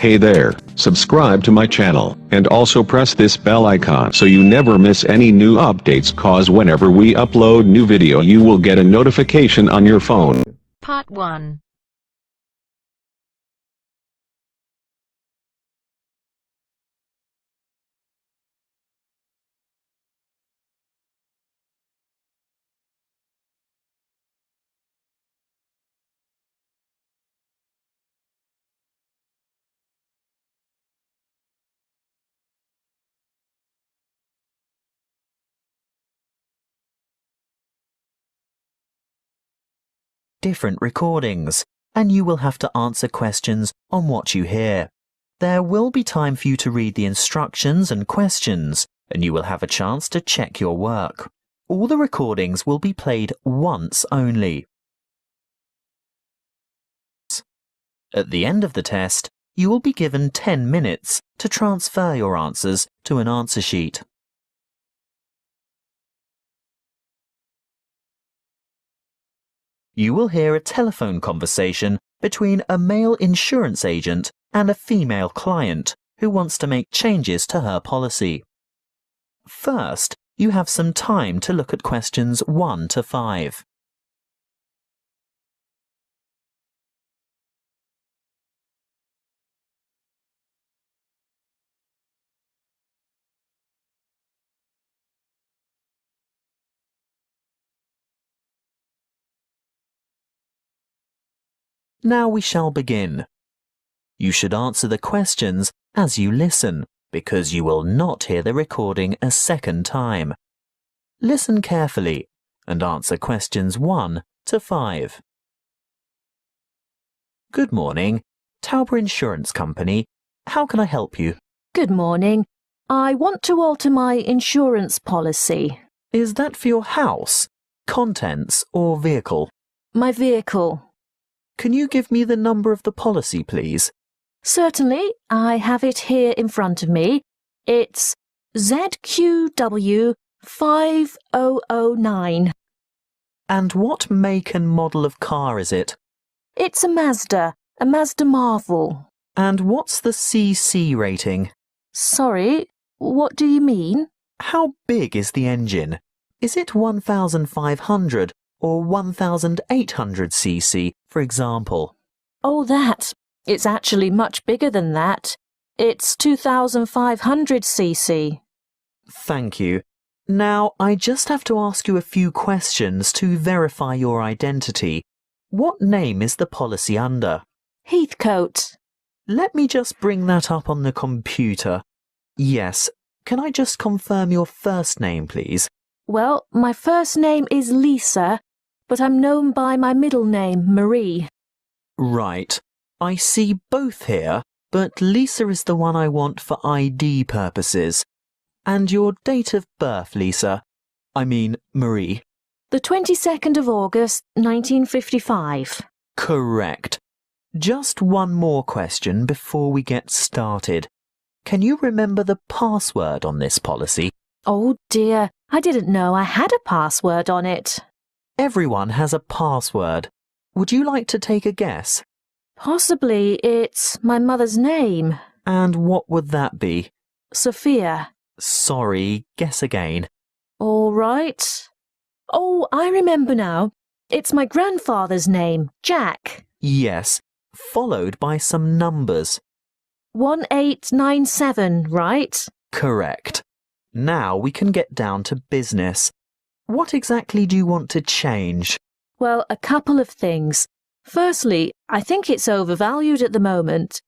Hey there, subscribe to my channel, and also press this bell icon so you never miss any new updates, cause whenever we upload new video you will get a notification on your phone. Part 1. Different recordings, and you will have to answer questions on what you hear. There will be time for you to read the instructions and questions, and you will have a chance to check your work. All the recordings will be played once only. At the end of the test, you will be given 10 minutes to transfer your answers to an answer sheet. You will hear a telephone conversation between a male insurance agent and a female client who wants to make changes to her policy. First, you have some time to look at questions 1 to 5. Now we shall begin. You should answer the questions as you listen, because you will not hear the recording a second time. Listen carefully and answer questions 1 to 5. Good morning, Tauber Insurance Company. How can I help you? Good morning. I want to alter my insurance policy. Is that for your house, contents or vehicle? My vehicle. Can you give me the number of the policy, please? Certainly, I have it here in front of me. It's ZQW 5009. And what make and model of car is it? It's a Mazda Marvel. And what's the CC rating? Sorry, what do you mean? How big is the engine? Is it 1,500 or 1,800 cc, for example? Oh, that. It's actually much bigger than that. It's 2,500 cc. Thank you. Now, I just have to ask you a few questions to verify your identity. What name is the policy under? Heathcote. Let me just bring that up on the computer. Yes. Can I just confirm your first name, please? Well, my first name is Lisa, but I'm known by my middle name, Marie. Right. I see both here, but Lisa is the one I want for ID purposes. And your date of birth, Lisa? I mean, Marie. The 22nd of August, 1955. Correct. Just one more question before we get started. Can you remember the password on this policy? Oh dear, I didn't know I had a password on it. Everyone has a password. Would you like to take a guess? Possibly it's my mother's name. And what would that be? Sophia. Sorry, guess again. All right. Oh, I remember now. It's my grandfather's name, Jack. Yes, followed by some numbers. 1897, right? Correct. Now we can get down to business. What exactly do you want to change? Well, a couple of things. Firstly, I think it's overvalued at the moment.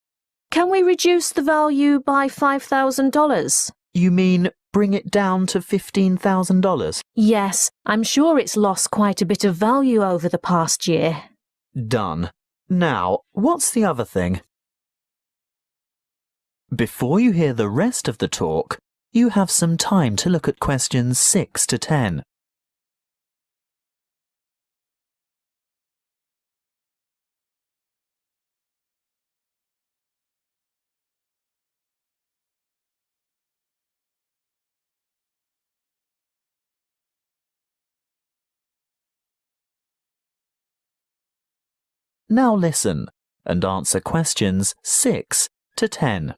Can we reduce the value by $5,000? You mean bring it down to $15,000? Yes, I'm sure it's lost quite a bit of value over the past year. Done. Now, what's the other thing? Before you hear the rest of the talk, you have some time to look at questions 6 to 10. Now listen and answer questions 6 to 10.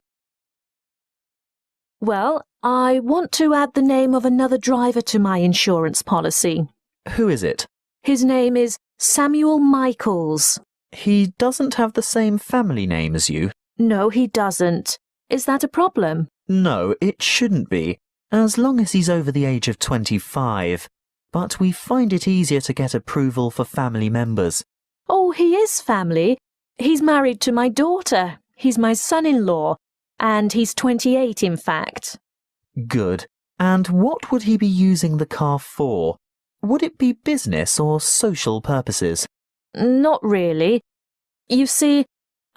Well, I want to add the name of another driver to my insurance policy. Who is it? His name is Samuel Michaels. He doesn't have the same family name as you. No, he doesn't. Is that a problem? No, it shouldn't be, as long as he's over the age of 25. But we find it easier to get approval for family members. Oh, he is family. He's married to my daughter. He's my son-in-law. And he's 28, in fact. Good. And what would he be using the car for? Would it be business or social purposes? Not really. You see,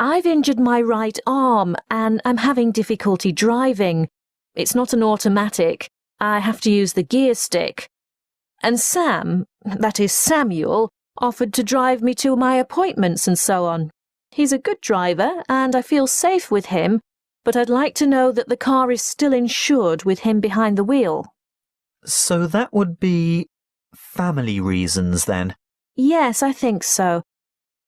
I've injured my right arm and I'm having difficulty driving. It's not an automatic. I have to use the gear stick. And Sam, that is Samuel, offered to drive me to my appointments and so on. He's a good driver and I feel safe with him, but I'd like to know that the car is still insured with him behind the wheel. So that would be family reasons then? Yes, I think so.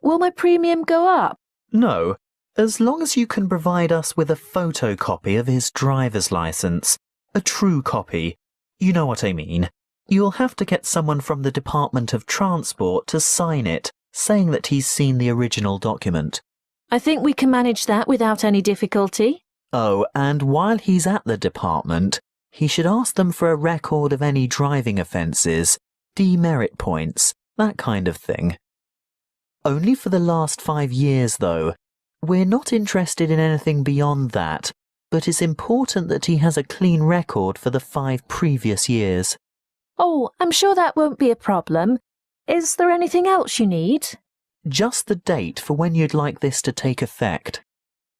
Will my premium go up? No, as long as you can provide us with a photocopy of his driver's license. A true copy. You know what I mean. You'll have to get someone from the Department of Transport to sign it, saying that he's seen the original document. I think we can manage that without any difficulty. Oh, and while he's at the department, he should ask them for a record of any driving offences, demerit points, that kind of thing. Only for the last 5 years, though. We're not interested in anything beyond that, but it's important that he has a clean record for the 5 previous years. Oh, I'm sure that won't be a problem. Is there anything else you need? Just the date for when you'd like this to take effect.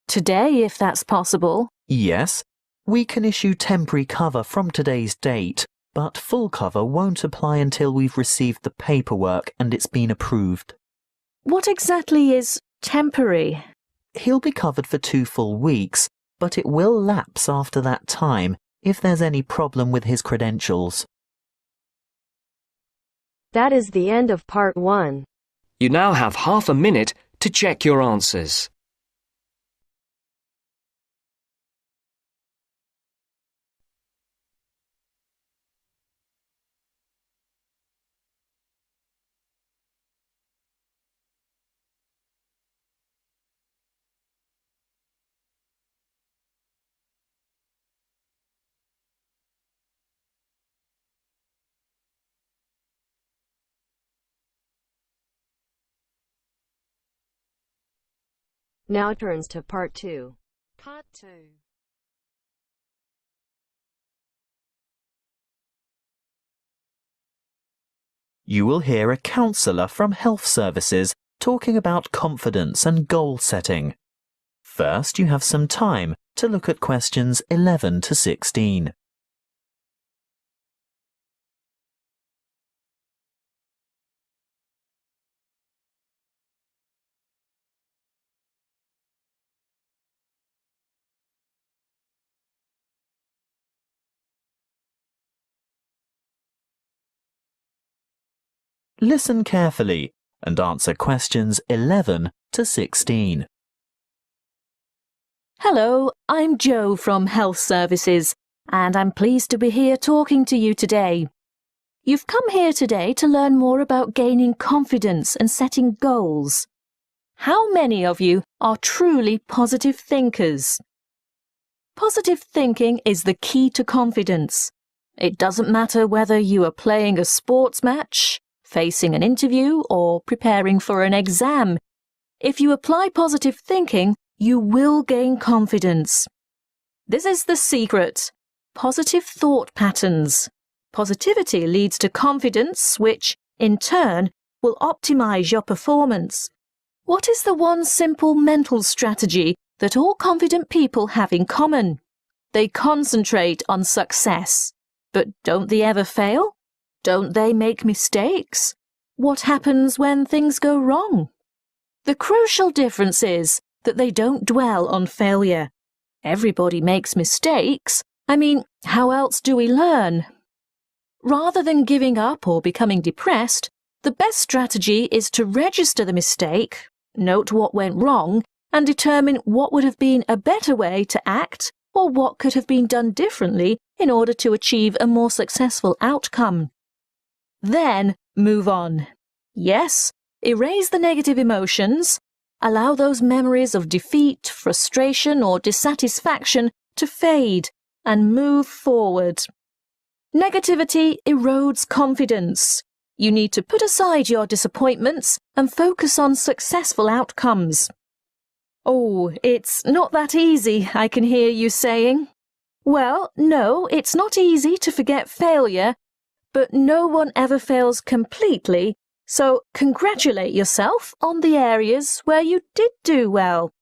Today, if that's possible. Yes, we can issue temporary cover from today's date, but full cover won't apply until we've received the paperwork and it's been approved. What exactly is temporary? He'll be covered for 2 full weeks, but it will lapse after that time if there's any problem with his credentials. That is the end of part 1. You now have half a minute to check your answers. Now turns to part 2. Part 2. You will hear a counsellor from Health Services talking about confidence and goal setting. First, you have some time to look at questions 11 to 16. Listen carefully and answer questions 11 to 16. Hello, I'm Jo from Health Services, and I'm pleased to be here talking to you today. You've come here today to learn more about gaining confidence and setting goals. How many of you are truly positive thinkers? Positive thinking is the key to confidence. It doesn't matter whether you are playing a sports match, facing an interview, or preparing for an exam. If you apply positive thinking, you will gain confidence. This is the secret. Positive thought patterns. Positivity leads to confidence, which, in turn, will optimize your performance. What is the one simple mental strategy that all confident people have in common? They concentrate on success. But don't they ever fail? Don't they make mistakes? What happens when things go wrong? The crucial difference is that they don't dwell on failure. Everybody makes mistakes. I mean, how else do we learn? Rather than giving up or becoming depressed, the best strategy is to register the mistake, note what went wrong, and determine what would have been a better way to act or what could have been done differently in order to achieve a more successful outcome. Then move on. Yes, erase the negative emotions. Allow those memories of defeat, frustration, or dissatisfaction to fade and move forward. Negativity erodes confidence. You need to put aside your disappointments and focus on successful outcomes. Oh, it's not that easy, I can hear you saying. Well, no, it's not easy to forget failure, but no one ever fails completely, so congratulate yourself on the areas where you did do well.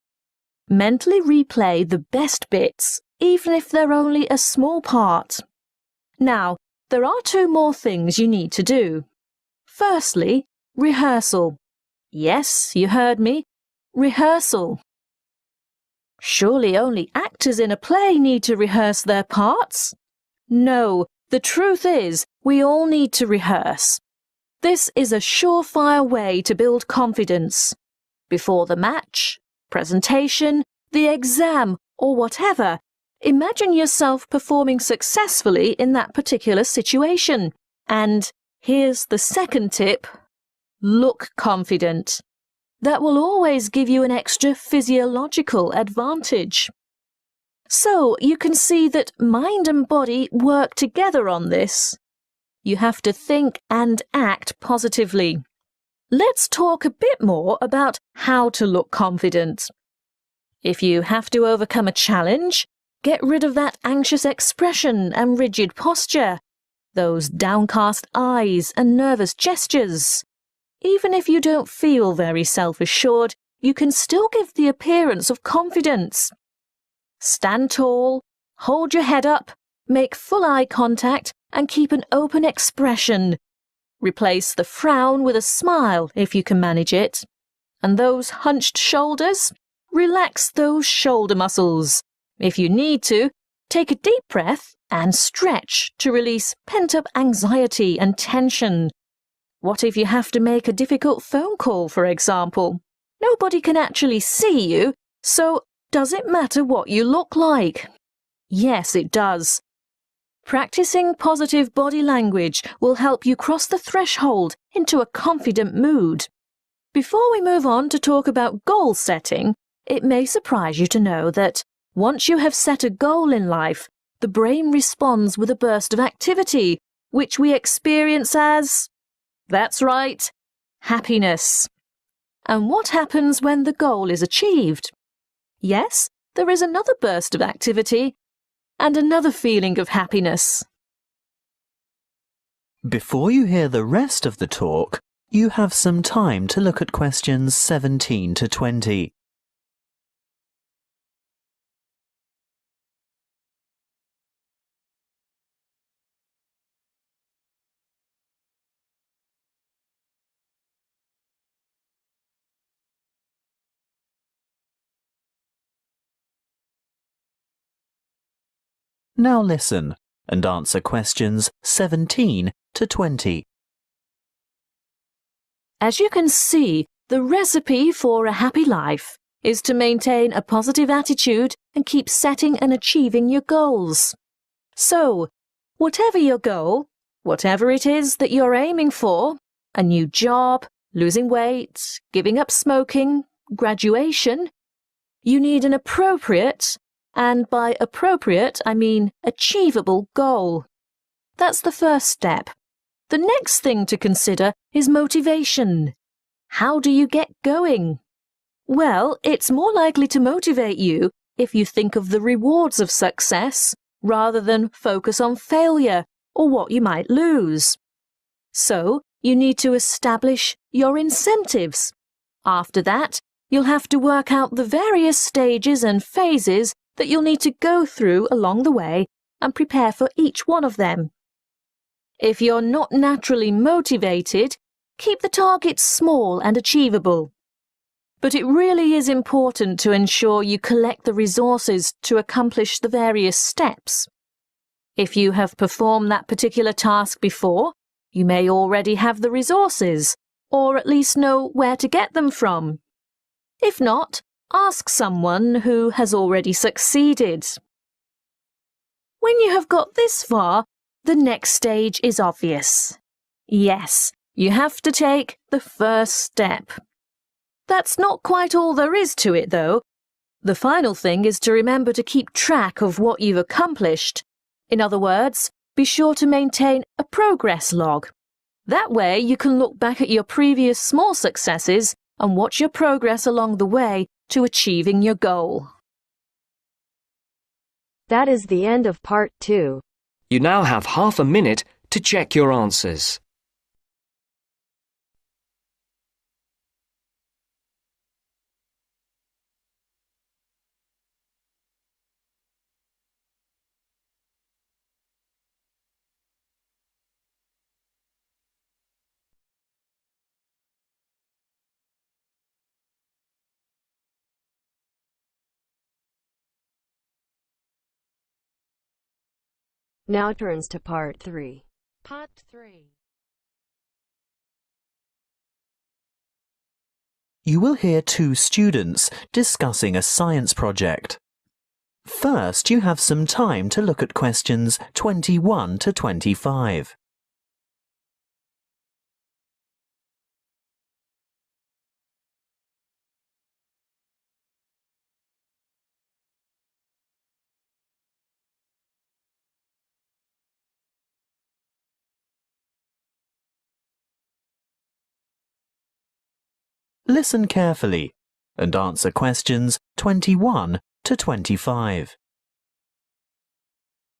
Mentally replay the best bits, even if they're only a small part. Now, there are 2 more things you need to do. Firstly, rehearsal. Yes, you heard me. Rehearsal. Surely only actors in a play need to rehearse their parts? No, the truth is, we all need to rehearse. This is a surefire way to build confidence. Before the match, presentation, the exam, or whatever, imagine yourself performing successfully in that particular situation. And here's the second tip: look confident. That will always give you an extra physiological advantage. So you can see that mind and body work together on this. You have to think and act positively. Let's talk a bit more about how to look confident. If you have to overcome a challenge, get rid of that anxious expression and rigid posture, those downcast eyes and nervous gestures. Even if you don't feel very self-assured, you can still give the appearance of confidence. Stand tall, hold your head up, make full eye contact, and keep an open expression. Replace the frown with a smile if you can manage it. And those hunched shoulders? Relax those shoulder muscles. If you need to, take a deep breath and stretch to release pent-up anxiety and tension. What if you have to make a difficult phone call, for example? Nobody can actually see you, so does it matter what you look like? Yes, it does. Practicing positive body language will help you cross the threshold into a confident mood. Before we move on to talk about goal setting, it may surprise you to know that once you have set a goal in life, the brain responds with a burst of activity, which we experience as, that's right, happiness. And what happens when the goal is achieved? Yes, there is another burst of activity and another feeling of happiness. Before you hear the rest of the talk, you have some time to look at questions 17 to 20. Now listen and answer questions 17 to 20. As you can see, the recipe for a happy life is to maintain a positive attitude and keep setting and achieving your goals. So, whatever your goal, whatever it is that you're aiming for, a new job, losing weight, giving up smoking, graduation, you need an appropriate, and by appropriate I mean achievable goal. That's the first step. The next thing to consider is motivation. How do you get going? Well, it's more likely to motivate you if you think of the rewards of success rather than focus on failure or what you might lose. So, you need to establish your incentives. After that, you'll have to work out the various stages and phases that you'll need to go through along the way and prepare for each one of them. If you're not naturally motivated, keep the targets small and achievable. But it really is important to ensure you collect the resources to accomplish the various steps. If you have performed that particular task before, you may already have the resources, or at least know where to get them from. If not, Ask someone who has already succeeded. When you have got this far, the next stage is obvious. Yes, you have to take the first step. That's not quite all there is to it, though. The final thing is to remember to keep track of what you've accomplished. In other words, be sure to maintain a progress log. That way you can look back at your previous small successes and watch your progress along the way to achieving your goal. That is the end of part 2. You now have half a minute to check your answers. Now turns to part 3. Part 3. You will hear two students discussing a science project. First, you have some time to look at questions 21 to 25. Listen carefully and answer questions 21 to 25.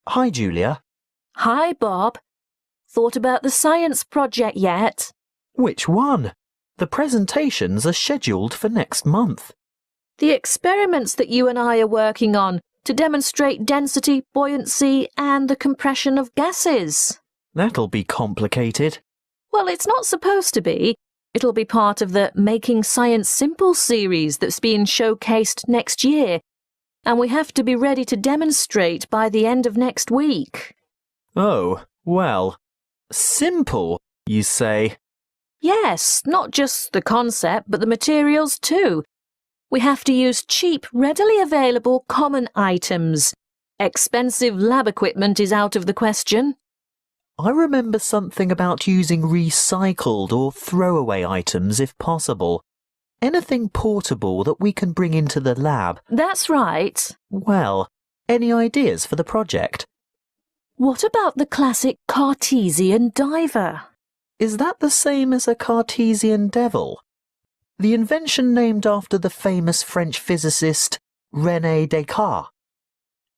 Hi, Julia. Hi, Bob. Thought about the science project yet? Which one? The presentations are scheduled for next month. The experiments that you and I are working on to demonstrate density, buoyancy, and the compression of gases. That'll be complicated. Well, it's not supposed to be. It'll be part of the Making Science Simple series that's being showcased next year, and we have to be ready to demonstrate by the end of next week. Oh, well, simple, you say? Yes, not just the concept, but the materials too. We have to use cheap, readily available common items. Expensive lab equipment is out of the question. I remember something about using recycled or throwaway items if possible. Anything portable that we can bring into the lab. That's right. Well, any ideas for the project? What about the classic Cartesian diver? Is that the same as a Cartesian devil? The invention named after the famous French physicist René Descartes.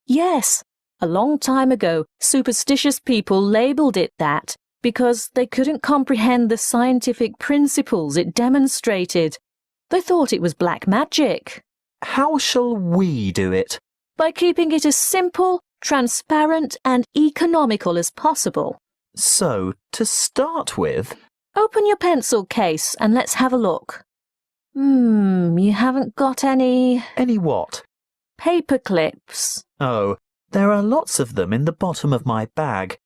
Yes. A long time ago, superstitious people labelled it that because they couldn't comprehend the scientific principles it demonstrated. They thought it was black magic. How shall we do it? By keeping it as simple, transparent and economical as possible. So, to start with... Open your pencil case and let's have a look. You haven't got any... Any what? Paper clips. Oh, there are lots of them in the bottom of my bag.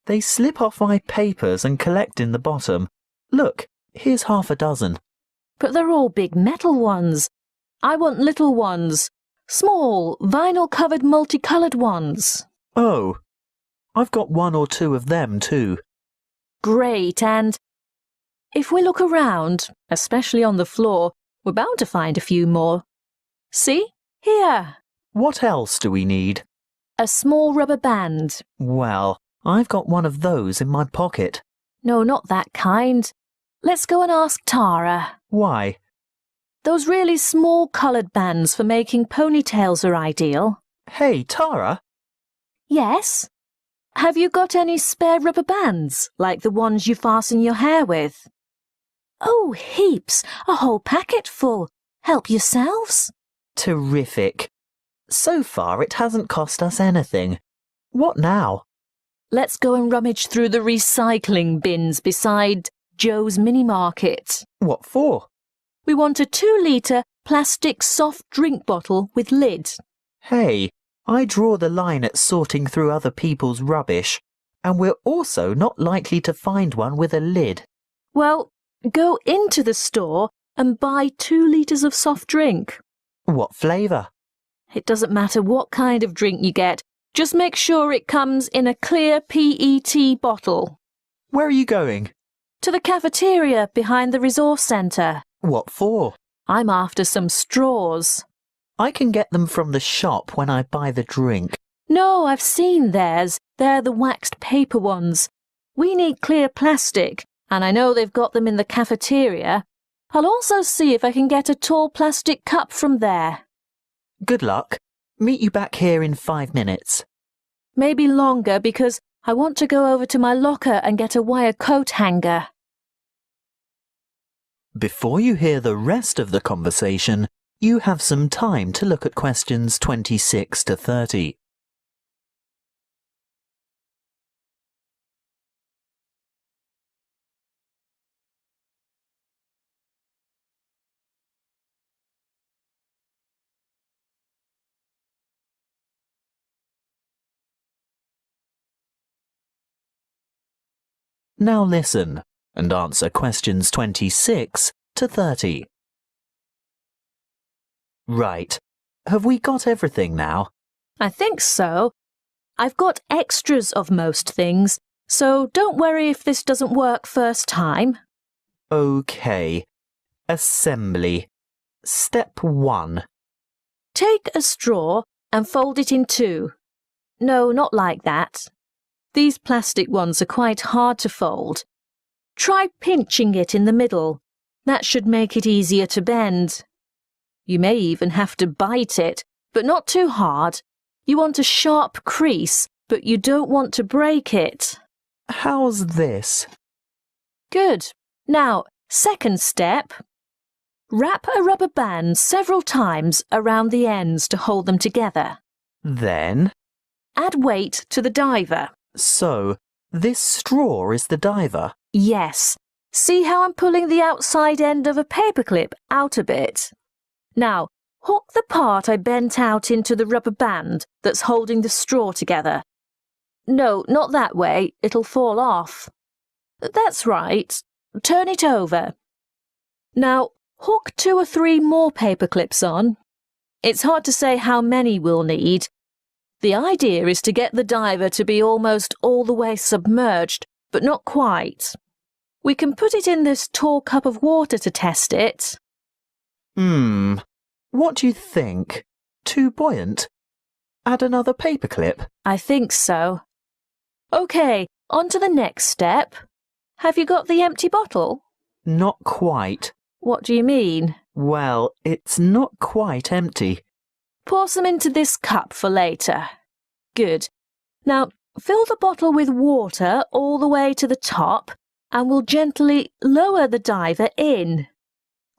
They slip off my papers and collect in the bottom. Look, here's half a dozen. But they're all big metal ones. I want little ones. Small, vinyl-covered multicoloured ones. Oh, I've got one or two of them too. Great, and if we look around, especially on the floor, we're bound to find a few more. See? Here. What else do we need? A small rubber band. Well, I've got one of those in my pocket. No, not that kind. Let's go and ask Tara. Why? Those really small coloured bands for making ponytails are ideal. Hey, Tara? Yes? Have you got any spare rubber bands, like the ones you fasten your hair with? Oh, heaps. A whole packet full. Help yourselves. Terrific. So far it hasn't cost us anything. What now? Let's go and rummage through the recycling bins beside Joe's mini market. What for? We want a 2-litre plastic soft drink bottle with lid. Hey, I draw the line at sorting through other people's rubbish, and we're also not likely to find one with a lid. Well, go into the store and buy 2 litres of soft drink. What flavour? It doesn't matter what kind of drink you get, just make sure it comes in a clear PET bottle. Where are you going? To the cafeteria behind the resource centre. What for? I'm after some straws. I can get them from the shop when I buy the drink. No, I've seen theirs. They're the waxed paper ones. We need clear plastic, and I know they've got them in the cafeteria. I'll also see if I can get a tall plastic cup from there. Good luck. Meet you back here in 5 minutes. Maybe longer because I want to go over to my locker and get a wire coat hanger. Before you hear the rest of the conversation, you have some time to look at questions 26 to 30. Now listen and answer questions 26 to 30. Right. Have we got everything now? I think so. I've got extras of most things, so don't worry if this doesn't work first time. OK. Assembly. Step 1. Take a straw and fold it in two. No, not like that. These plastic ones are quite hard to fold. Try pinching it in the middle. That should make it easier to bend. You may even have to bite it, but not too hard. You want a sharp crease, but you don't want to break it. How's this? Good. Now, second step. Wrap a rubber band several times around the ends to hold them together. Then? Add weight to the diver. So, this straw is the diver? Yes. See how I'm pulling the outside end of a paperclip out a bit? Now, hook the part I bent out into the rubber band that's holding the straw together. No, not that way. It'll fall off. That's right. Turn it over. Now, hook 2 or 3 more paperclips on. It's hard to say how many we'll need. The idea is to get the diver to be almost all the way submerged, but not quite. We can put it in this tall cup of water to test it. What do you think? Too buoyant? Add another paperclip? I think so. OK, on to the next step. Have you got the empty bottle? Not quite. What do you mean? Well, it's not quite empty. Pour some into this cup for later. Good. Now, fill the bottle with water all the way to the top and we'll gently lower the diver in.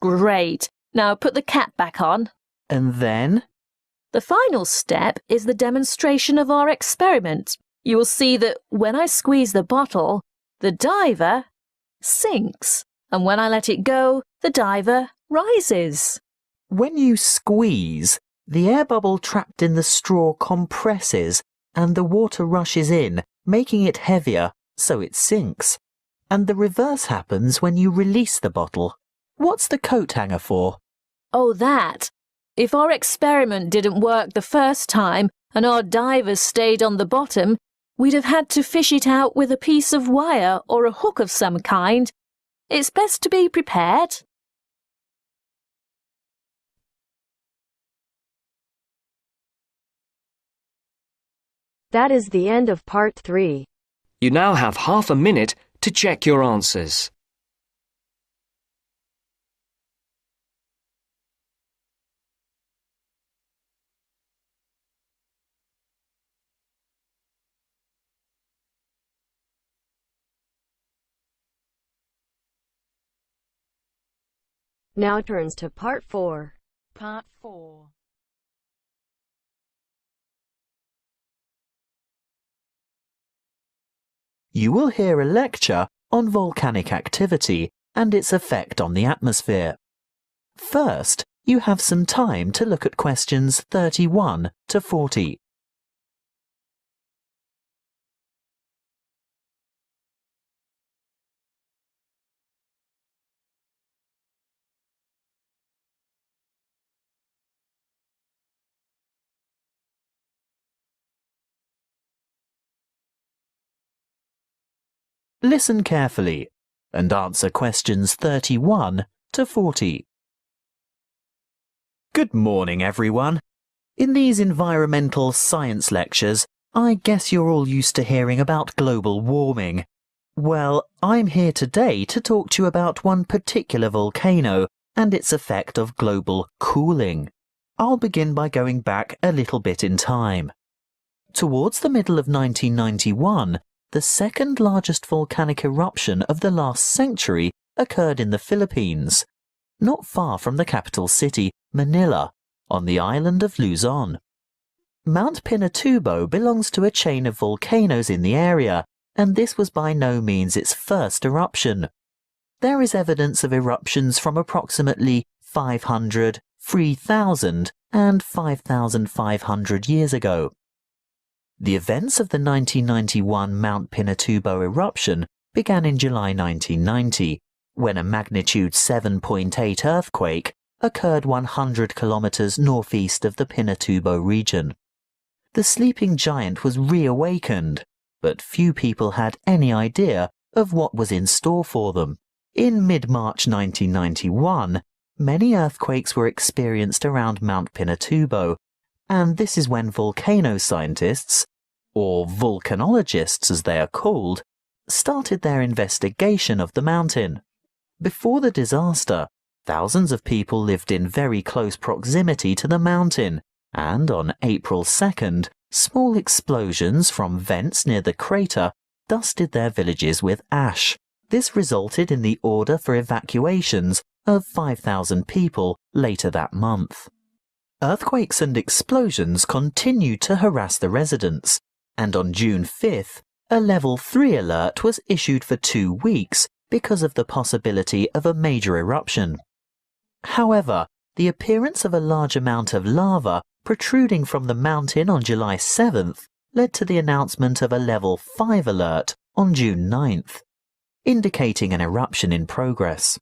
Great. Now put the cap back on. And then? The final step is the demonstration of our experiment. You will see that when I squeeze the bottle, the diver sinks, and when I let it go, the diver rises. When you squeeze, the air bubble trapped in the straw compresses and the water rushes in, making it heavier, so it sinks. And the reverse happens when you release the bottle. What's the coat hanger for? Oh, that. If our experiment didn't work the first time and our divers stayed on the bottom, we'd have had to fish it out with a piece of wire or a hook of some kind. It's best to be prepared. That is the end of part 3. You now have half a minute to check your answers. Now turns to part 4. Part 4. You will hear a lecture on volcanic activity and its effect on the atmosphere. First, you have some time to look at questions 31 to 40. Listen carefully and answer questions 31 to 40. Good morning, everyone. In these environmental science lectures, I guess you're all used to hearing about global warming. Well, I'm here today to talk to you about one particular volcano and its effect of global cooling. I'll begin by going back a little bit in time. Towards the middle of 1991, the second largest volcanic eruption of the last century occurred in the Philippines, not far from the capital city, Manila, on the island of Luzon. Mount Pinatubo belongs to a chain of volcanoes in the area, and this was by no means its first eruption. There is evidence of eruptions from approximately 500, 3,000 and 5,500 years ago. The events of the 1991 Mount Pinatubo eruption began in July 1990, when a magnitude 7.8 earthquake occurred 100 kilometers northeast of the Pinatubo region. The sleeping giant was reawakened, but few people had any idea of what was in store for them. In mid-March 1991, many earthquakes were experienced around Mount Pinatubo, and this is when volcano scientists, or volcanologists as they are called, started their investigation of the mountain. Before the disaster, thousands of people lived in very close proximity to the mountain, and on April 2nd, small explosions from vents near the crater dusted their villages with ash. This resulted in the order for evacuations of 5,000 people later that month. Earthquakes and explosions continued to harass the residents, and on June 5th, a Level 3 alert was issued for 2 weeks because of the possibility of a major eruption. However, the appearance of a large amount of lava protruding from the mountain on July 7th led to the announcement of a Level 5 alert on June 9th, indicating an eruption in progress.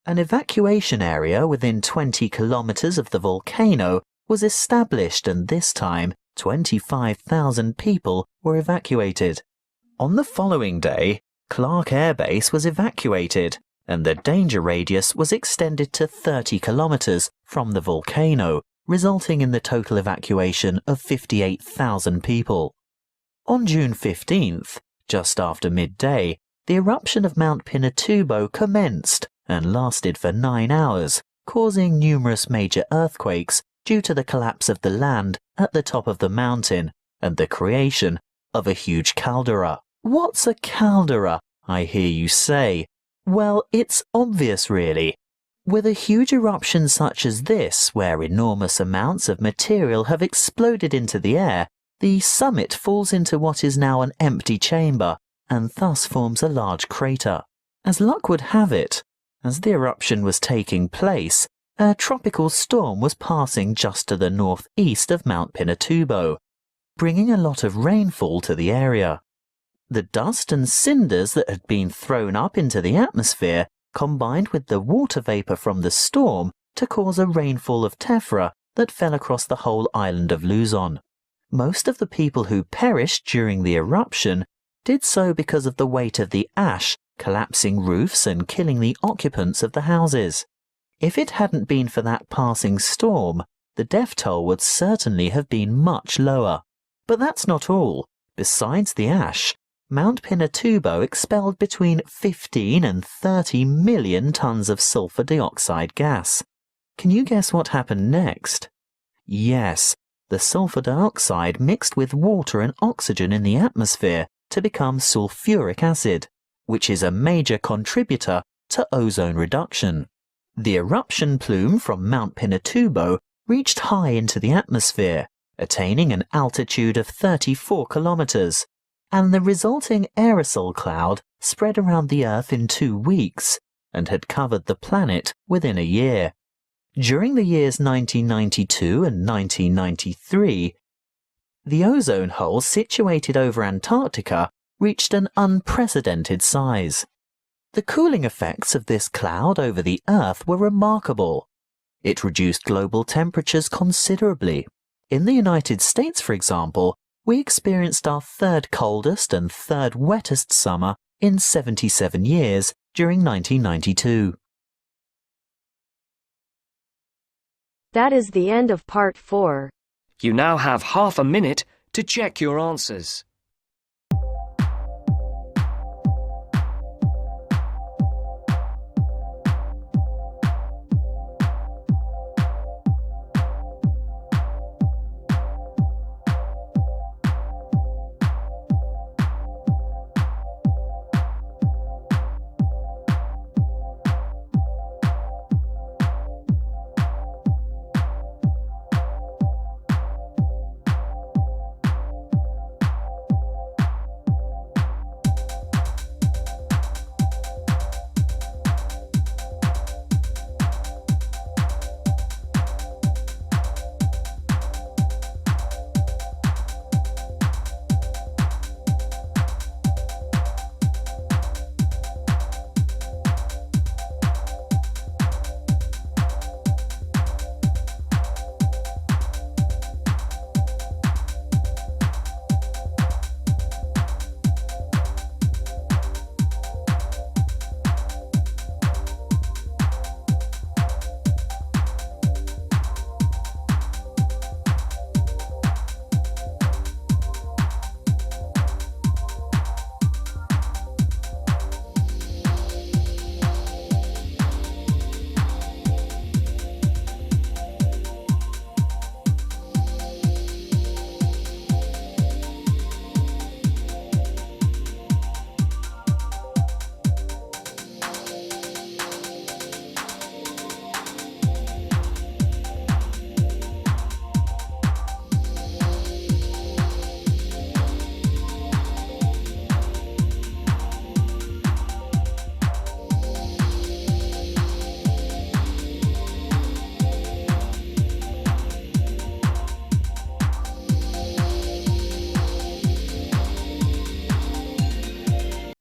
An evacuation area within 20 kilometers of the volcano was established, and this time 25,000 people were evacuated. On the following day, Clark Air Base was evacuated, and the danger radius was extended to 30 kilometers from the volcano, resulting in the total evacuation of 58,000 people. On June 15th, just after midday, the eruption of Mount Pinatubo commenced and lasted for 9 hours, causing numerous major earthquakes due to the collapse of the land at the top of the mountain and the creation of a huge caldera. What's a caldera, I hear you say? Well, it's obvious really. With a huge eruption such as this, where enormous amounts of material have exploded into the air, the summit falls into what is now an empty chamber, and thus forms a large crater. As luck would have it, as the eruption was taking place, a tropical storm was passing just to the northeast of Mount Pinatubo, bringing a lot of rainfall to the area. The dust and cinders that had been thrown up into the atmosphere combined with the water vapor from the storm to cause a rainfall of tephra that fell across the whole island of Luzon. Most of the people who perished during the eruption did so because of the weight of the ash collapsing roofs and killing the occupants of the houses. If it hadn't been for that passing storm, the death toll would certainly have been much lower. But that's not all. Besides the ash, Mount Pinatubo expelled between 15 and 30 million tons of sulfur dioxide gas. Can you guess what happened next? Yes, the sulfur dioxide mixed with water and oxygen in the atmosphere to become sulfuric acid, which is a major contributor to ozone reduction. The eruption plume from Mount Pinatubo reached high into the atmosphere, attaining an altitude of 34 kilometers, and the resulting aerosol cloud spread around the Earth in 2 weeks and had covered the planet within a year. During the years 1992 and 1993, the ozone hole situated over Antarctica reached an unprecedented size. The cooling effects of this cloud over the Earth were remarkable. It reduced global temperatures considerably. In the United States, for example, we experienced our third coldest and third wettest summer in 77 years during 1992. That is the end of part 4. You now have half a minute to check your answers.